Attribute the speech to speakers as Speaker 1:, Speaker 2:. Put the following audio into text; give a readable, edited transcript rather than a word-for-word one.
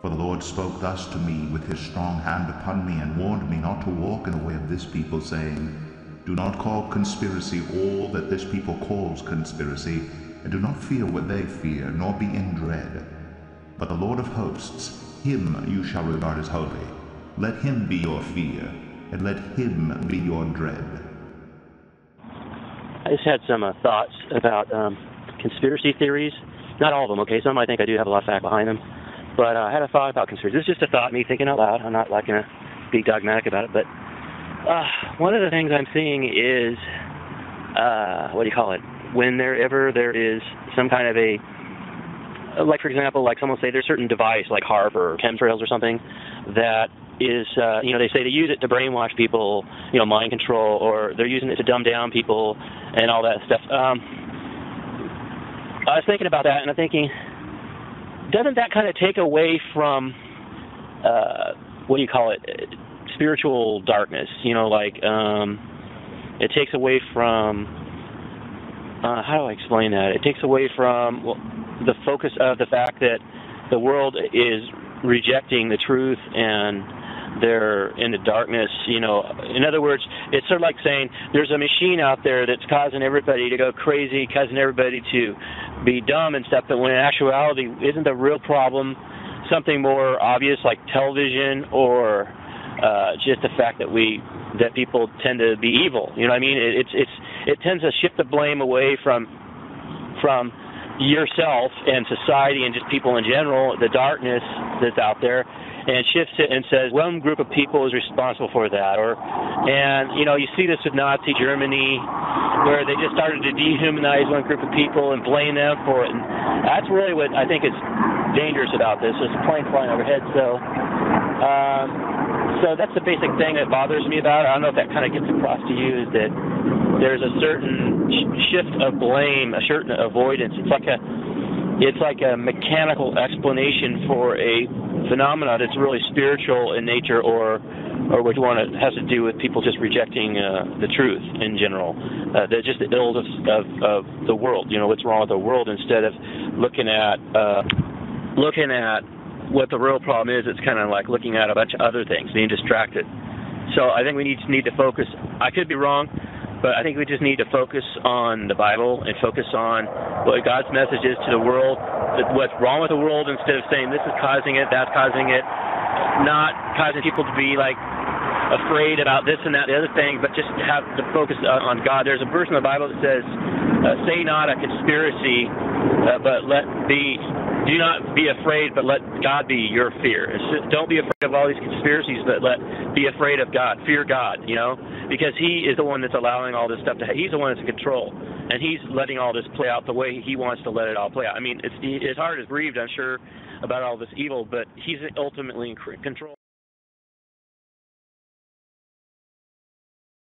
Speaker 1: For the Lord spoke thus to me with his strong hand upon me, and warned me not to walk in the way of this people, saying, Do not call conspiracy all that this people calls conspiracy, and do not fear what they fear, nor be in dread. But the Lord of hosts, him you shall regard as holy. Let him be your fear, and let him be your dread.
Speaker 2: I just had some thoughts about conspiracy theories. Not all of them, okay? Some I think I do have a lot of fact behind them. But I had a thought about conspiracy. This is just a thought, me thinking out loud. I'm not like going to be dogmatic about it. But one of the things I'm seeing is, whenever there is some kind of a, like for example, like someone will say there's a certain device like HAARP or Chemtrails or something that is, they say they use it to brainwash people, mind control, or they're using it to dumb down people and all that stuff. I was thinking about that, and I'm thinking, doesn't that kind of take away from, spiritual darkness? It takes away from, how do I explain that? It takes away from the focus of the fact that the world is rejecting the truth and they're in the darkness, In other words, it's sort of like saying there's a machine out there that's causing everybody to go crazy, causing everybody to be dumb and stuff, but when in actuality, isn't the real problem something more obvious like television or just the fact that people tend to be evil? You know what I mean? It tends to shift the blame away from yourself and society and just people in general, the darkness that's out there, and shifts it and says one group of people is responsible for that. You see this with Nazi Germany, where they just started to dehumanize one group of people and blame them for it. And that's really what I think is dangerous about this. There's a plane flying overhead, so that's the basic thing that bothers me about it. I don't know if that kind of gets across to you, is that there's a certain shift of blame, a certain avoidance. It's like a mechanical explanation for a phenomena that's really spiritual in nature, or which one it has to do with people just rejecting the truth in general. Just the ills of the world. What's wrong with the world, instead of looking at what the real problem is. It's kind of like looking at a bunch of other things, being distracted. So I think we need to focus. I could be wrong, but I think we just need to focus on the Bible and focus on what God's message is to the world, what's wrong with the world, instead of saying this is causing it, that's causing it, not causing people to be like afraid about this and that, the other thing, but just have the focus on God. There's a verse in the Bible that says, say not a conspiracy, but do not be afraid, but let God be your fear. Don't be afraid of all these conspiracies, but be afraid of God. Fear God, because He is the one that's allowing all this stuff to happen. He's the one that's in control, and He's letting all this play out the way He wants to let it all play out. I mean, his heart is grieved, I'm sure, about all this evil, but He's ultimately in control.